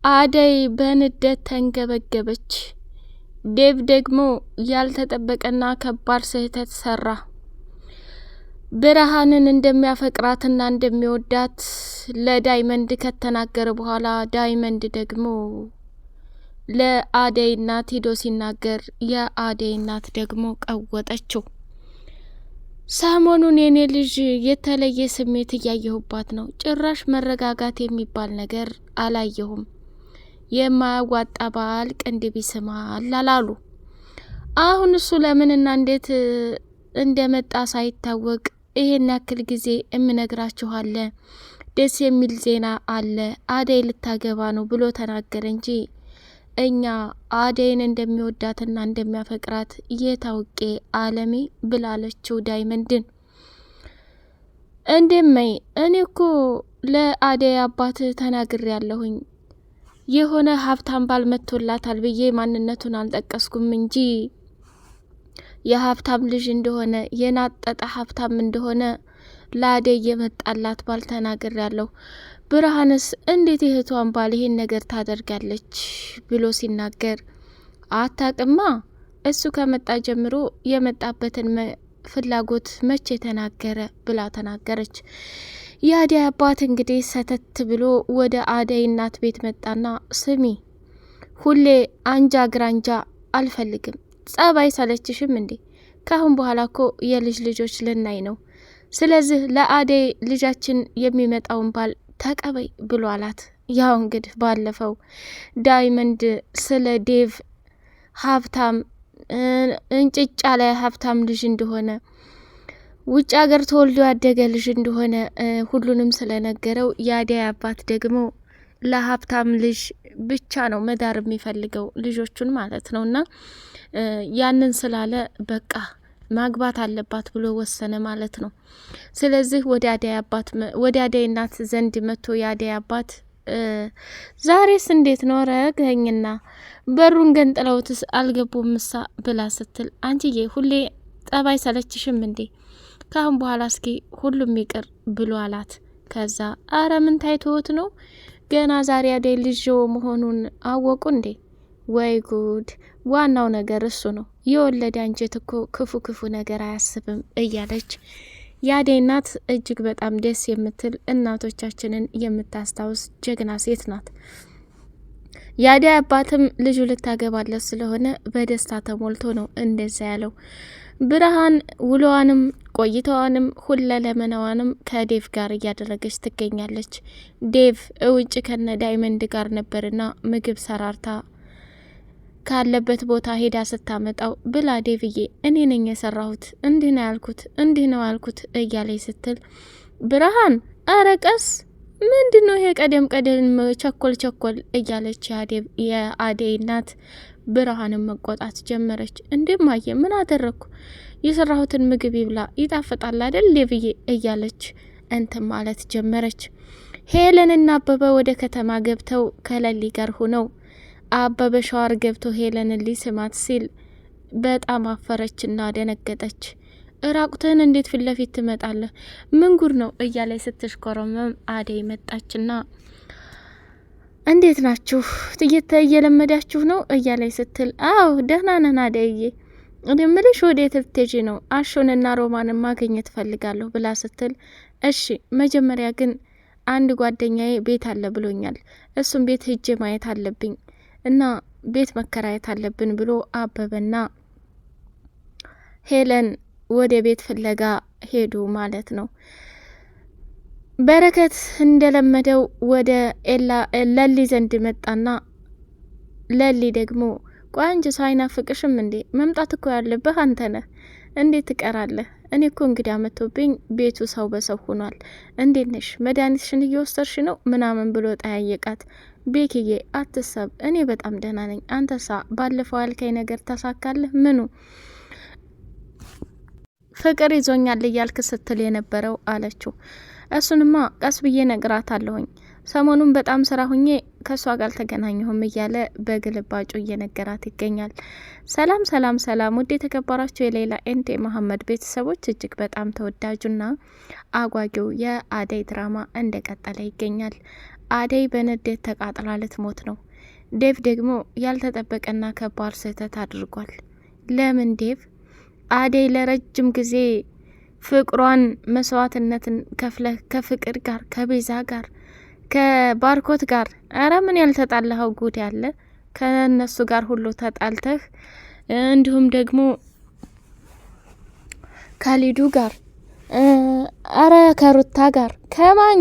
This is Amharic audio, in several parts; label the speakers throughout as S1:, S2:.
S1: አደይ በንዴት ተንገበገበች። ዴቭ ደግሞ ያልተጠበቀና ከባድ ስህተት ሰራ። ብርሃንን እንደሚያፈቅራትና እንደሚወዳት ለዳይመንድ ከተናገረ በኋላ ዳይመንድ ደግሞ ለአደይ እናት ሄዶ ሲናገር የአደይ እናት ደግሞ ቀወጠችው። ሰሞኑን የኔ ልጅ የተለየ ስሜት እያየሁባት ነው። ጭራሽ መረጋጋት የሚባል ነገር አላየሁም። የማያዋጣ ባል ቅንድብ ይስማል አላሉ። አሁን እሱ ለምንና እንዴት እንደመጣ ሳይታወቅ ይሄን ያክል ጊዜ እምነግራችኋለ ደስ የሚል ዜና አለ፣ አደይ ልታገባ ነው ብሎ ተናገረ እንጂ እኛ አደይን እንደሚወዳትና እንደሚያፈቅራት የታውቄ አለሜ ብላለችው ዳይመንድን። እንደማይ እኔ እኮ ለአደይ አባት ተናግሬ ያለሁኝ የሆነ ሀብታም ባል መጥቶላታል ብዬ ማንነቱን አልጠቀስኩም እንጂ የሀብታም ልጅ እንደሆነ የናጠጠ ሀብታም እንደሆነ ለአደይ የመጣላት ባል ተናግሬ ያለሁ። ብርሃንስ እንዴት እህቷን ባል ይሄን ነገር ታደርጋለች ብሎ ሲናገር አታቅማ፣ እሱ ከመጣ ጀምሮ የመጣበትን ፍላጎት መቼ ተናገረ ብላ ተናገረች። የአደይ አባት እንግዲህ ሰተት ብሎ ወደ አደይ እናት ቤት መጣና ስሚ፣ ሁሌ አንጃ ግራንጃ አልፈልግም። ጸባይ ሰለችሽም እንዴ? ካሁን በኋላ እኮ የልጅ ልጆች ልናይ ነው። ስለዚህ ለአደይ ልጃችን የሚመጣውን ባል ተቀበይ ብሎ አላት። ያው እንግዲህ ባለፈው ዳይመንድ ስለ ዴቭ ሀብታም እንጭጫ ላይ ሀብታም ልጅ እንደሆነ ውጭ ሀገር ተወልዶ ያደገ ልጅ እንደሆነ ሁሉንም ስለነገረው የአደይ አባት ደግሞ ለሀብታም ልጅ ብቻ ነው መዳር የሚፈልገው ልጆቹን ማለት ነውና ያንን ስላለ በቃ ማግባት አለባት ብሎ ወሰነ ማለት ነው። ስለዚህ ወደ አደይ እናት ዘንድ መጥቶ የአደይ አባት ዛሬስ እንዴት ነው ረገኝና በሩን ገንጥለውትስ አልገቡም ምሳ ብላ ስትል አንቺዬ ሁሌ ጠባይ ሰለችሽም እንዴ? ካሁን በኋላ እስኪ ሁሉም ይቅር ብሎ አላት። ከዛ አረ ምን ታይቶት ነው ገና ዛሬ አደይ ልጅ መሆኑን አወቁ እንዴ? ወይ ጉድ! ዋናው ነገር እሱ ነው። የወለደ አንጀት እኮ ክፉ ክፉ ነገር አያስብም እያለች የአደይ እናት እጅግ በጣም ደስ የምትል እናቶቻችንን የምታስታውስ ጀግና ሴት ናት። የአደይ አባትም ልጁ ልታገባለት ስለሆነ በደስታ ተሞልቶ ነው እንደዛ ያለው። ብርሃን ውሎዋንም ቆይታዋንም ሁለለመናዋንም ከዴቭ ጋር እያደረገች ትገኛለች። ዴቭ እውጭ ከነ ዳይመንድ ጋር ነበርና ምግብ ሰራርታ ካለበት ቦታ ሄዳ ስታመጣው ብላ ዴቭዬ እኔ ነኝ የሰራሁት፣ እንዲህ ነው ያልኩት፣ እንዲህ ነው ያልኩት እያለች ስትል ብርሃን አረቀስ ምንድነው ይሄ ቀደም ቸኮል እያለች የአደይ እናት ብርሃንን መቆጣት ጀመረች። እንደማየ ምን አደረግኩ? የሰራሁትን ምግብ ይብላ ይጣፍጣል አይደል ዴቭዬ እያለች እንትን ማለት ጀመረች። ሄለንና አበበ ወደ ከተማ ገብተው ከለሊ ጋር ሆነው አበበ ሻወር ገብቶ ሄለንን ሊስማት ሲል በጣም አፈረችና ደነገጠች። እራቁትህን እንዴት ፊት ለፊት ትመጣለህ? ምን ጉድ ነው እያለች ስትሽኮረመም አደይ መጣችና እንዴት ናችሁ እየለመዳችሁ ነው እያለች ስትል አዎ ደህና ነን አደይዬ፣ እምልሽ ወዴት ልትሄጂ ነው? አሹንና ሮማንን ማግኘት ፈልጋለሁ ብላ ስትል እሺ መጀመሪያ ግን አንድ ጓደኛዬ ቤት አለ ብሎኛል፣ እሱም ቤት ሄጄ ማየት አለብኝ እና ቤት መከራየት አለብን ብሎ አበበና ሄለን ወደ ቤት ፍለጋ ሄዱ ማለት ነው። በረከት እንደለመደው ወደ ለሊ ዘንድ መጣና ለሊ ደግሞ ቆይ አንቺ ሳይናፍቅሽም እንዴ? መምጣት እኮ ያለብህ አንተ ነህ፣ እንዴት ትቀራለህ? እኔ እኮ እንግዲህ አመቶብኝ ቤቱ ሰው በሰው ሆኗል። እንዴት ነሽ? መድኃኒትሽን እየወሰድሽ ነው ምናምን ብሎ ጠያየቃት። ቤክዬ አትሰብ፣ እኔ በጣም ደህና ነኝ። አንተሳ ባለፈው ያልከኝ ነገር ተሳካለህ? ምኑ? ፍቅር ይዞኛል እያልክ ስትል የነበረው አለችው። እሱንማ ቀስ ብዬ ነግራታለሁኝ፣ ሰሞኑን በጣም ስራ ሁኜ ከሷ ጋር ተገናኘሁም እያለ በግልባጩ እየነገራት ይገኛል። ሰላም ሰላም ሰላም! ውድ የተከበራችሁ የሌላ ኤንድ መሐመድ ቤተሰቦች እጅግ በጣም ተወዳጁና አጓጊው የአደይ ድራማ እንደቀጠለ ይገኛል። አደይ በንዴት ተቃጥላ ልትሞት ነው። ዴቭ ደግሞ ያልተጠበቀና ከባድ ስህተት አድርጓል። ለምን ዴቭ? አደይ ለረጅም ጊዜ ፍቅሯን መስዋዕትነትን ከፍለህ ከፍቅር ጋር ከቤዛ ጋር ከባርኮት ጋር አረ ምን ያልተጣላኸው ጉድ ያለ ከነሱ ጋር ሁሉ ተጣልተህ እንዲሁም ደግሞ ካሊዱ ጋር አረ ከሩታ ጋር ከማን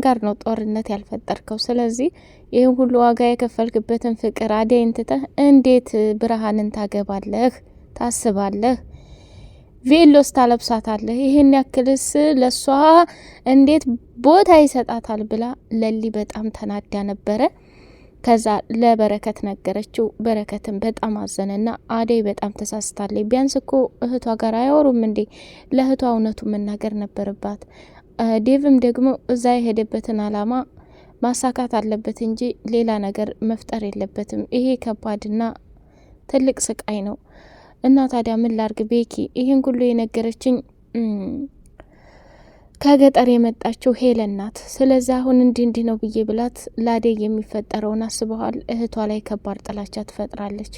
S1: ጋር ነው ጦርነት ያልፈጠርከው? ስለዚህ ይህን ሁሉ ዋጋ የከፈልክበትን ፍቅር አደይን ትተህ እንዴት ብርሃንን ታገባለህ ታስባለህ? ቬሎስ ታለብሳታለህ? ይህን ያክልስ ለሷ እንዴት ቦታ ይሰጣታል ብላ ለሊ በጣም ተናዳ ነበረ። ከዛ ለበረከት ነገረችው። በረከትን በጣም አዘነና አደይ በጣም ተሳስታለች። ቢያንስ እኮ እህቷ ጋር አያወሩም እንዴ? ለእህቷ እውነቱ መናገር ነበረባት። ዴቭም ደግሞ እዛ የሄደበትን አላማ ማሳካት አለበት እንጂ ሌላ ነገር መፍጠር የለበትም። ይሄ ከባድና ትልቅ ስቃይ ነው። እና ታዲያ ምን ላርግ ቤኪ? ይህን ሁሉ የነገረችኝ ከገጠር የመጣችው ሄለን ናት። ስለዚህ አሁን እንዲህ ነው ብዬ ብላት ለአደይ የሚፈጠረውን አስበዋል። እህቷ ላይ ከባድ ጥላቻ ትፈጥራለች።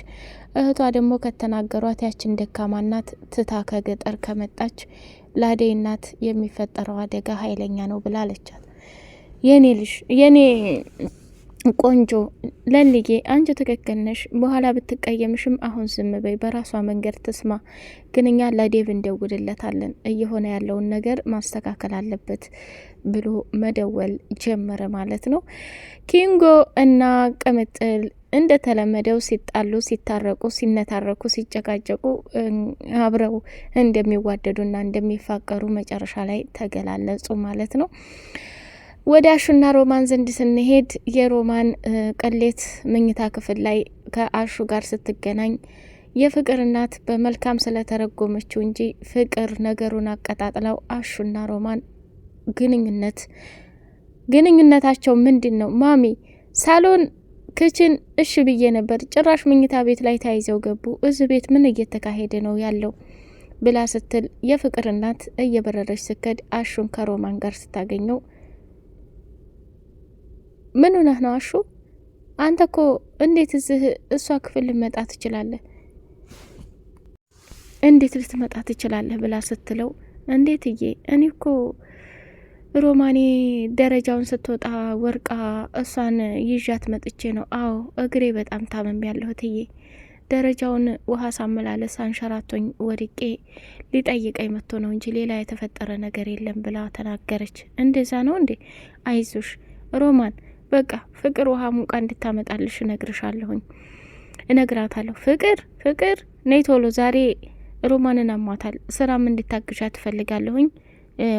S1: እህቷ ደግሞ ከተናገሯት ያችን ደካማ ናት ትታ ከገጠር ከመጣች ለአደይ እናት የሚፈጠረው አደጋ ኃይለኛ ነው ብላ አለቻት። የኔ ልጅ የኔ ቆንጆ ለልዬ አንቺ ትክክል ነሽ። በኋላ ብትቀየምሽም አሁን ዝም በይ፣ በራሷ መንገድ ትስማ። ግን እኛ ለዴቭ እንደውልለታለን፣ እየሆነ ያለውን ነገር ማስተካከል አለበት ብሎ መደወል ጀመረ ማለት ነው። ኪንጎ እና ቅምጥል እንደተለመደው ሲጣሉ፣ ሲታረቁ፣ ሲነታረኩ፣ ሲጨቃጨቁ አብረው እንደሚዋደዱና እንደሚፋቀሩ መጨረሻ ላይ ተገላለጹ ማለት ነው። ወደ አሹና ሮማን ዘንድ ስንሄድ የሮማን ቅሌት መኝታ ክፍል ላይ ከአሹ ጋር ስትገናኝ የፍቅር እናት በመልካም ስለተረጎመችው እንጂ ፍቅር ነገሩን አቀጣጥለው አሹና ሮማን ግንኙነታቸው ምንድን ነው? ማሚ ሳሎን፣ ክችን እሺ ብዬ ነበር፣ ጭራሽ መኝታ ቤት ላይ ተያይዘው ገቡ። እዚህ ቤት ምን እየተካሄደ ነው ያለው ብላ ስትል የፍቅር እናት እየበረረች ስከድ አሹን ከሮማን ጋር ስታገኘው ምን ሆነህ ነው አሹ? አንተ እኮ እንዴት እዚህ እሷ ክፍል ልመጣ ትችላለህ? እንዴት ልትመጣ ትችላለህ ብላ ስትለው እንዴት እዬ እኔ እኮ ሮማኔ ደረጃውን ስትወጣ ወርቃ እሷን ይዣት መጥቼ ነው። አዎ እግሬ በጣም ታመም ያለሁት እዬ ደረጃውን ውሃ ሳመላለስ አንሸራቶኝ ወድቄ ሊጠይቀኝ መጥቶ ነው እንጂ ሌላ የተፈጠረ ነገር የለም ብላ ተናገረች። እንደዛ ነው እንዴ? አይዞሽ ሮማን በቃ ፍቅር ውሃ ሙቃ እንድታመጣልሽ እነግራታለሁ። ፍቅር ነይ ቶሎ፣ ዛሬ ሮማንን አሟታል፣ ስራም እንድታግዣ ትፈልጋለሁኝ፣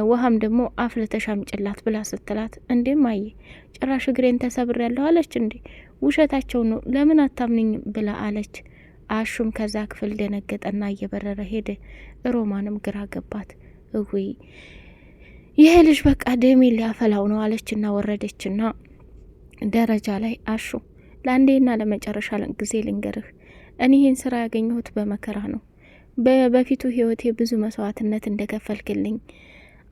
S1: ውሃም ደግሞ አፍልተሽ አምጪላት ብላ ስትላት እንዴም አየ ጭራሽ እግሬን ተሰብር ያለሁ አለች። እንዴ ውሸታቸው ነው ለምን አታምንኝም ብላ አለች። አሹም ከዛ ክፍል ደነገጠና እየበረረ ሄደ። ሮማንም ግራ ገባት። እውይ ይሄ ልጅ በቃ ደሜ ሊያፈላው ነው አለችና ወረደችና ደረጃ ላይ አሹ ለአንዴና ለመጨረሻ ጊዜ ልንገርህ፣ እኔ ይህን ስራ ያገኘሁት በመከራ ነው። በፊቱ ህይወቴ ብዙ መስዋዕትነት እንደከፈልክልኝ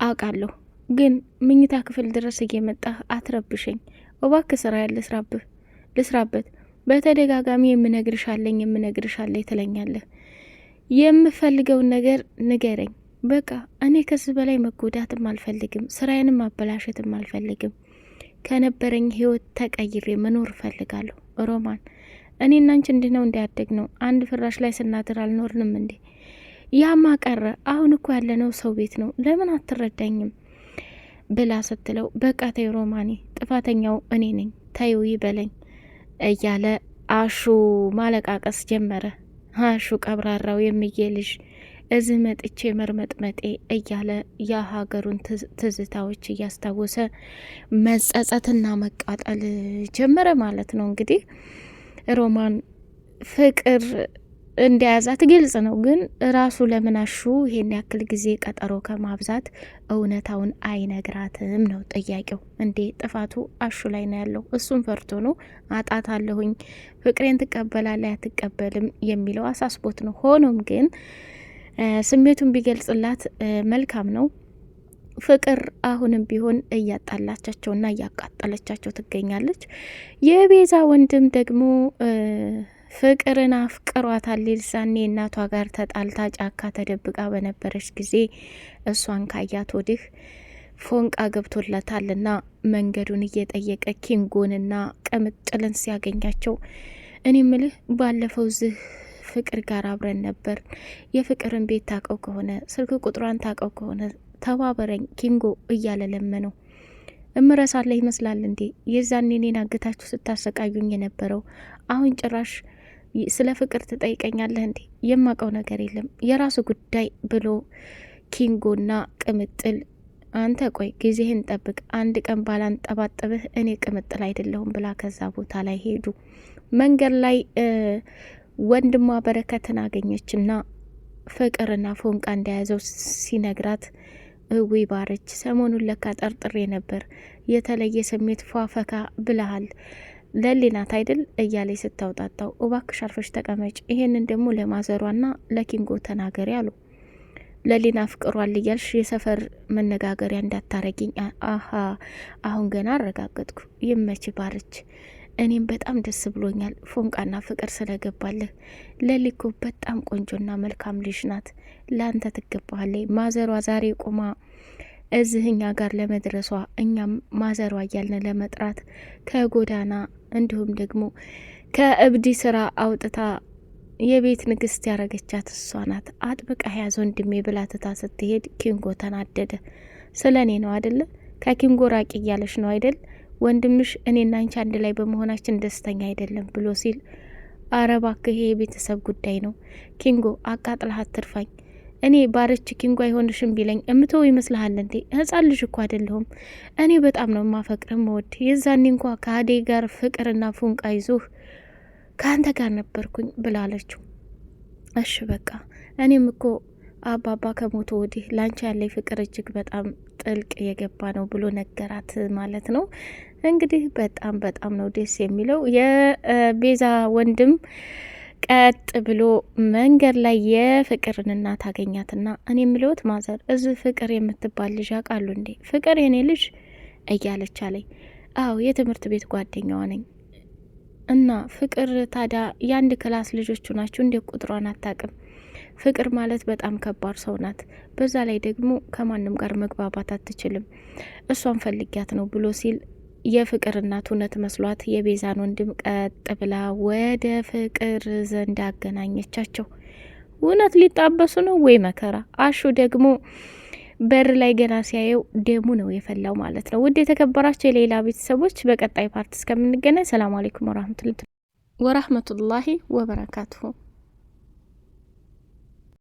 S1: አውቃለሁ። ግን ምኝታ ክፍል ድረስ እየመጣህ አትረብሸኝ እባክህ። ስራ ያለ ልስራበት። በተደጋጋሚ የምነግርሻለኝ ትለኛለህ። የምፈልገውን ነገር ንገረኝ። በቃ እኔ ከዚህ በላይ መጎዳትም አልፈልግም፣ ስራዬንም ማበላሸትም አልፈልግም። ከነበረኝ ህይወት ተቀይሬ መኖር እፈልጋለሁ። ሮማን እኔና አንቺ እንዲህ ነው እንዲያደግ ነው አንድ ፍራሽ ላይ ስናድር አልኖርንም እንዴ? ያማ ቀረ። አሁን እኮ ያለነው ሰው ቤት ነው። ለምን አትረዳኝም ብላ ስትለው በቃ ተይ ሮማኔ፣ ጥፋተኛው እኔ ነኝ፣ ተይው ይበለኝ እያለ አሹ ማለቃቀስ ጀመረ። አሹ ቀብራራው የሚዬ ልጅ እዚህ መጥቼ መርመጥመጤ እያለ የሀገሩን ትዝታዎች እያስታወሰ መጸጸትና መቃጠል ጀመረ ማለት ነው። እንግዲህ ሮማን ፍቅር እንደያዛት ግልጽ ነው። ግን ራሱ ለምን አሹ ይሄን ያክል ጊዜ ቀጠሮ ከማብዛት እውነታውን አይነግራትም ነው ጥያቄው። እንዴ ጥፋቱ አሹ ላይ ነው ያለው። እሱም ፈርቶ ነው አጣት አለሁኝ ፍቅሬን ትቀበላለህ አትቀበልም የሚለው አሳስቦት ነው። ሆኖም ግን ስሜቱን ቢገልጽላት መልካም ነው። ፍቅር አሁንም ቢሆን እያጣላቻቸውና እያቃጠለቻቸው ትገኛለች። የቤዛ ወንድም ደግሞ ፍቅርን አፍቅሯታል። ልሳኔ እናቷ ጋር ተጣልታ ጫካ ተደብቃ በነበረች ጊዜ እሷን ካያት ወዲህ ፎንቃ ገብቶላታልና መንገዱን እየጠየቀ ኪንጎንና ቅምጥልን ሲያገኛቸው እኔ ምልህ ባለፈው ዝህ ፍቅር ጋር አብረን ነበር፣ የፍቅርን ቤት ታቀው ከሆነ ስልክ ቁጥሯን ታቀው ከሆነ ተባበረኝ ኪንጎ እያለ ለመነው። እምረሳለህ ይመስላል እንዴ? የዛኔ እኔን አግታችሁ ስታሰቃዩኝ የነበረው አሁን ጭራሽ ስለ ፍቅር ትጠይቀኛለህ እንዴ? የማቀው ነገር የለም የራሱ ጉዳይ ብሎ ኪንጎና ቅምጥል አንተ ቆይ ጊዜህን ጠብቅ፣ አንድ ቀን ባላንጠባጥብህ እኔ ቅምጥል አይደለሁም ብላ ከዛ ቦታ ላይ ሄዱ። መንገድ ላይ ወንድሟ በረከትን አገኘችና ፍቅርና ፎንቃ እንደያዘው ሲነግራት እዊ ባረች፣ ሰሞኑን ለካ ጠርጥሬ ነበር፣ የተለየ ስሜት ፏፈካ ብለሃል ለሊናት አይደል እያለች ስታውጣጣው፣ እባክሽ አርፈሽ ተቀመጭ፣ ይሄንን ደግሞ ለማዘሯና ለኪንጎ ተናገሪ አሉ። ለሊና ፍቅሯል እያልሽ የሰፈር መነጋገሪያ እንዳታረጊኝ። አሀ አሁን ገና አረጋገጥኩ። ይመች ባረች፣ እኔም በጣም ደስ ብሎኛል ፎንቃና ፍቅር ስለገባለህ። ለሊኮ በጣም ቆንጆና መልካም ልጅ ናት፣ ለአንተ ትገባለች። ማዘሯ ዛሬ ቁማ እዚህኛ ጋር ለመድረሷ እኛም ማዘሯ እያልን ለመጥራት ከጎዳና እንዲሁም ደግሞ ከእብዲ ስራ አውጥታ የቤት ንግስት ያረገቻት እሷ ናት። አጥብቃ ያዝ ወንድሜ ብላ ትታ ስትሄድ ኪንጎ ተናደደ። ስለ እኔ ነው አይደለ? ከኪንጎ ራቂ እያለሽ ነው አይደል? ወንድምሽ እኔና አንቺ አንድ ላይ በመሆናችን ደስተኛ አይደለም ብሎ ሲል፣ አረ እባክህ ይሄ የቤተሰብ ጉዳይ ነው ኪንጎ፣ አቃጥለህ አትርፋኝ። እኔ ባረች ኪንጎ አይሆንሽም ቢለኝ እምተው ይመስልሃል እንዴ? ህጻን ልጅ እኮ አይደለሁም። እኔ በጣም ነው ማፈቅር መወድ። የዛኔ እንኳ ከአዴ ጋር ፍቅርና ፉንቃ ይዞህ ከአንተ ጋር ነበርኩኝ ብላለችው። እሺ በቃ እኔም እኮ አባባ ከሞቶ ወዲህ ላንቺ ያለኝ ፍቅር እጅግ በጣም ጥልቅ የገባ ነው ብሎ ነገራት ማለት ነው። እንግዲህ በጣም ነው ደስ የሚለው። የቤዛ ወንድም ቀጥ ብሎ መንገድ ላይ የፍቅርን እናት አገኛትና እኔ የምለውት ማዘር እዚህ ፍቅር የምትባል ልጅ አውቃሉ እንዴ? ፍቅር የኔ ልጅ እያለች አለኝ። አዎ የትምህርት ቤት ጓደኛዋ ነኝ። እና ፍቅር ታዲያ የአንድ ክላስ ልጆቹ ናችሁ እንዴ? ቁጥሯን አታቅም? ፍቅር ማለት በጣም ከባድ ሰው ናት። በዛ ላይ ደግሞ ከማንም ጋር መግባባት አትችልም። እሷን ፈልጊያት ነው ብሎ ሲል የፍቅር እናት እውነት መስሏት የቤዛን ወንድም ቀጥ ብላ ወደ ፍቅር ዘንድ አገናኘቻቸው። እውነት ሊጣበሱ ነው ወይ መከራ! አሹ ደግሞ በር ላይ ገና ሲያየው ደሙ ነው የፈላው ማለት ነው። ውድ የተከበራቸው የሌላ ቤተሰቦች በቀጣይ ፓርት እስከምንገናኝ ሰላም አለይኩም ወራህመቱላሂ ወበረካቱሁ።